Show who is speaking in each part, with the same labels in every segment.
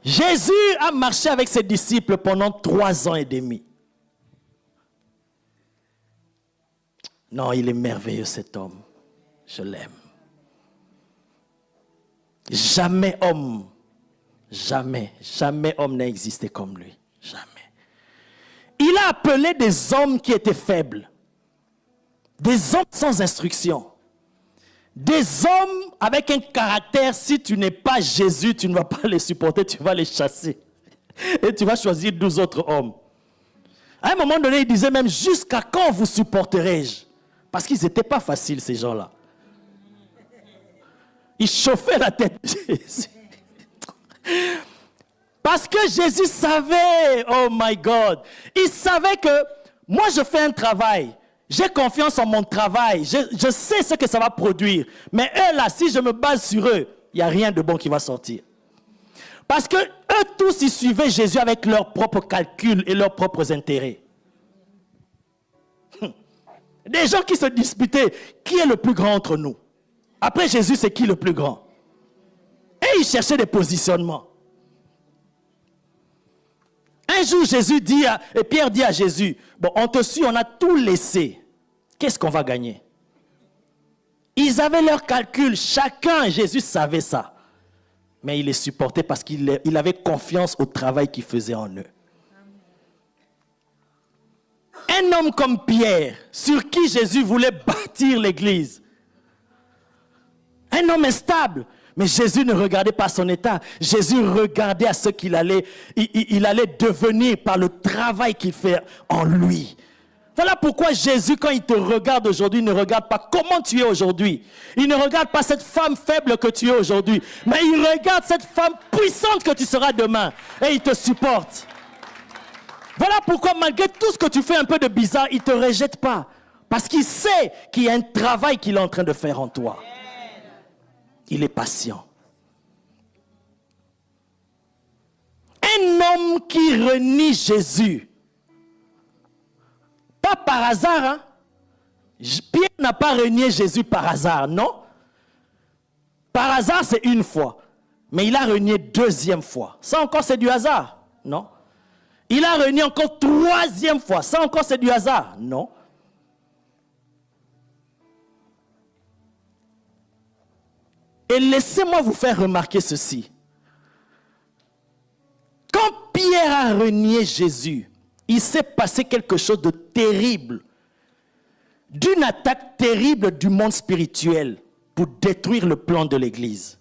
Speaker 1: Jésus a marché avec ses disciples pendant 3 ans et demi. Non, il est merveilleux cet homme. Je l'aime. Jamais homme n'a existé comme lui. Jamais. Il a appelé des hommes qui étaient faibles. Des hommes sans instruction. Des hommes avec un caractère, si tu n'es pas Jésus, tu ne vas pas les supporter, tu vas les chasser. Et tu vas choisir 12 autres hommes. À un moment donné, il disait même, jusqu'à quand vous supporterai-je? Parce qu'ils n'étaient pas faciles, ces gens-là. Ils chauffaient la tête de Jésus. Parce que Jésus savait, oh my God, il savait que moi je fais un travail. J'ai confiance en mon travail. Je sais ce que ça va produire. Mais eux là, si je me base sur eux, il n'y a rien de bon qui va sortir. Parce que eux tous, ils suivaient Jésus avec leurs propres calculs et leurs propres intérêts. Des gens qui se disputaient, qui est le plus grand entre nous? Après Jésus, c'est qui le plus grand? Et ils cherchaient des positionnements. Un jour, Pierre dit à Jésus, bon, on te suit, on a tout laissé. Qu'est-ce qu'on va gagner? Ils avaient leurs calculs, chacun, Jésus savait ça. Mais il les supportait parce qu'il avait confiance au travail qu'il faisait en eux. Un homme comme Pierre, sur qui Jésus voulait bâtir l'église. Un homme instable. Mais Jésus ne regardait pas son état. Jésus regardait à ce qu'il allait, il allait devenir par le travail qu'il fait en lui. Voilà pourquoi Jésus, quand il te regarde aujourd'hui, ne regarde pas comment tu es aujourd'hui. Il ne regarde pas cette femme faible que tu es aujourd'hui. Mais il regarde cette femme puissante que tu seras demain. Et il te supporte. Voilà pourquoi malgré tout ce que tu fais un peu de bizarre, il ne te rejette pas. Parce qu'il sait qu'il y a un travail qu'il est en train de faire en toi. Il est patient. Un homme qui renie Jésus. Pas par hasard. Hein? Pierre n'a pas renié Jésus par hasard, non? Par hasard, c'est une fois. Mais il a renié 2e fois. Ça encore, c'est du hasard, non? Il a renié encore 3e fois. Ça encore, c'est du hasard, non? Et laissez-moi vous faire remarquer ceci. Quand Pierre a renié Jésus, il s'est passé quelque chose de terrible. D'une attaque terrible du monde spirituel pour détruire le plan de l'Église.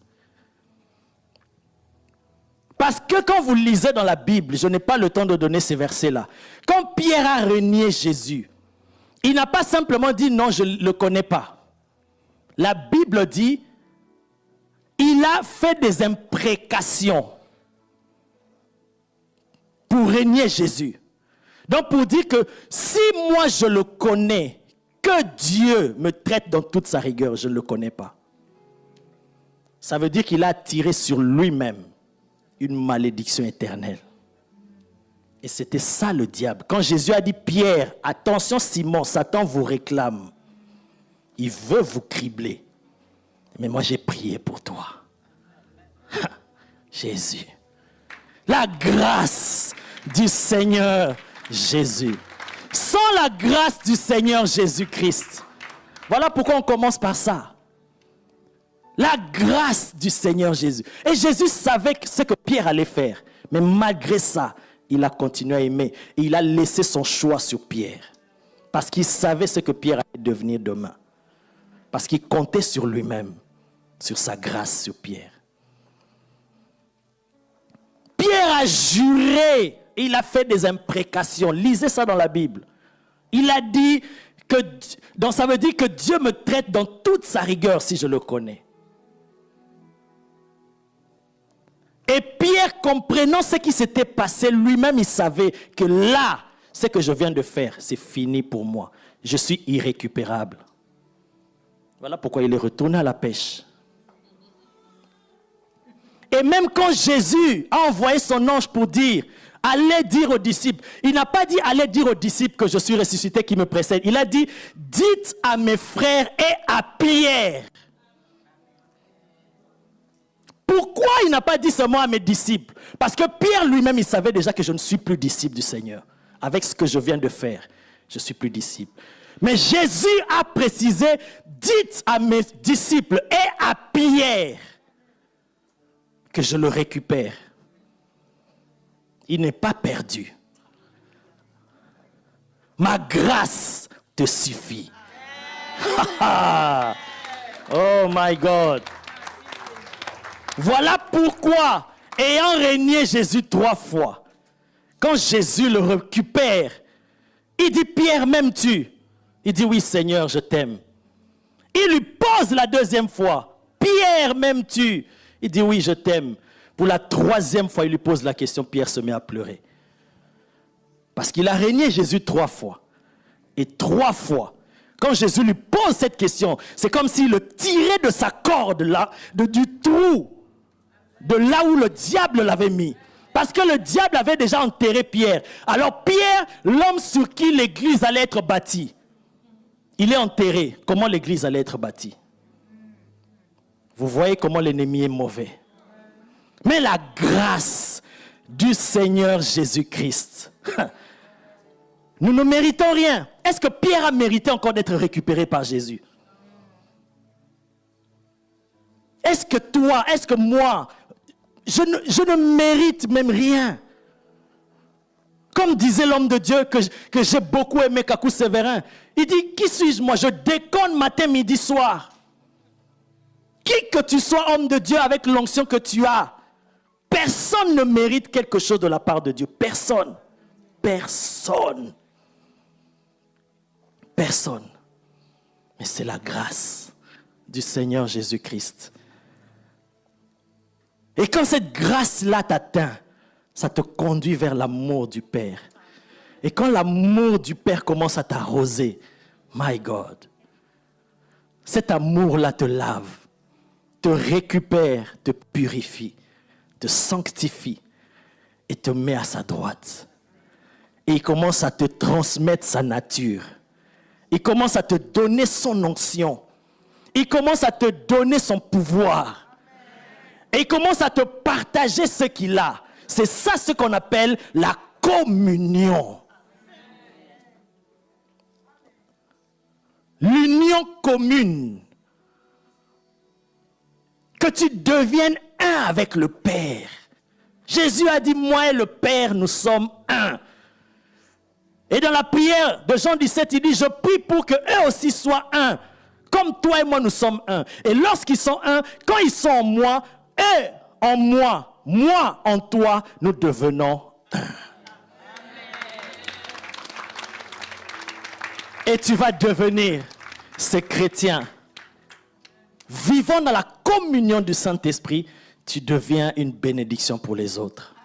Speaker 1: Parce que quand vous lisez dans la Bible, je n'ai pas le temps de donner ces versets-là. Quand Pierre a renié Jésus, il n'a pas simplement dit non, je ne le connais pas. La Bible dit, il a fait des imprécations pour renier Jésus. Donc pour dire que si moi je le connais, que Dieu me traite dans toute sa rigueur, je ne le connais pas. Ça veut dire qu'il a tiré sur lui-même une malédiction éternelle. Et c'était ça le diable. Quand Jésus a dit, Pierre, attention Simon, Satan vous réclame. Il veut vous cribler. Mais moi j'ai prié pour toi. Jésus. La grâce du Seigneur Jésus. Sans la grâce du Seigneur Jésus-Christ. Voilà pourquoi on commence par ça. La grâce du Seigneur Jésus. Et Jésus savait ce que Pierre allait faire. Mais malgré ça, il a continué à aimer. Et il a laissé son choix sur Pierre. Parce qu'il savait ce que Pierre allait devenir demain. Parce qu'il comptait sur lui-même. Sur sa grâce sur Pierre. Pierre a juré. Et il a fait des imprécations. Lisez ça dans la Bible. Il a dit que, donc ça veut dire que Dieu me traite dans toute sa rigueur si je le connais. Et Pierre, comprenant ce qui s'était passé, lui-même, il savait que là, ce que je viens de faire, c'est fini pour moi. Je suis irrécupérable. Voilà pourquoi il est retourné à la pêche. Et même quand Jésus a envoyé son ange pour dire, allez dire aux disciples, il n'a pas dit, allez dire aux disciples que je suis ressuscité qui me précèdent. Il a dit, dites à mes frères et à Pierre. Pourquoi il n'a pas dit seulement à mes disciples? Parce que Pierre lui-même, il savait déjà que je ne suis plus disciple du Seigneur. Avec ce que je viens de faire, je ne suis plus disciple. Mais Jésus a précisé, dites à mes disciples et à Pierre que je le récupère. Il n'est pas perdu. Ma grâce te suffit. Oh my God. Voilà pourquoi, ayant régné Jésus 3 fois, quand Jésus le récupère, il dit, Pierre, m'aimes-tu? Il dit, oui Seigneur, je t'aime. Il lui pose la 2e fois, Pierre, m'aimes-tu? Il dit, oui, je t'aime. Pour la 3e fois, il lui pose la question, Pierre se met à pleurer. Parce qu'il a régné Jésus 3 fois. Et 3 fois, quand Jésus lui pose cette question, c'est comme s'il le tirait de sa corde, là, du trou, de là où le diable l'avait mis. Parce que le diable avait déjà enterré Pierre. Alors Pierre, l'homme sur qui l'église allait être bâtie, il est enterré. Comment l'église allait être bâtie? Vous voyez comment l'ennemi est mauvais. Mais la grâce du Seigneur Jésus-Christ, nous ne méritons rien. Est-ce que Pierre a mérité encore d'être récupéré par Jésus? Est-ce que toi, est-ce que moi, je ne mérite même rien? Comme disait l'homme de Dieu que j'ai beaucoup aimé, Kakou Sévérin, il dit, qui suis-je moi? Je déconne matin, midi, soir. Qui que tu sois, homme de Dieu, avec l'onction que tu as, personne ne mérite quelque chose de la part de Dieu. Personne. Personne. Personne. Mais c'est la grâce du Seigneur Jésus-Christ. Et quand cette grâce-là t'atteint, ça te conduit vers l'amour du Père. Et quand l'amour du Père commence à t'arroser, my God, cet amour-là te lave, te récupère, te purifie, te sanctifie et te met à sa droite. Et il commence à te transmettre sa nature. Il commence à te donner son onction. Il commence à te donner son pouvoir. Et il commence à te partager ce qu'il a. C'est ça ce qu'on appelle la communion. L'union commune. Que tu deviennes un avec le Père. Jésus a dit, moi et le Père, nous sommes un. Et dans la prière de Jean 17, il dit, je prie pour qu'eux aussi soient un. Comme toi et moi, nous sommes un. Et lorsqu'ils sont un, quand ils sont en moi, eux en moi en toi, nous devenons un. Et tu vas devenir ces chrétiens. Vivant dans la communion du Saint-Esprit, tu deviens une bénédiction pour les autres.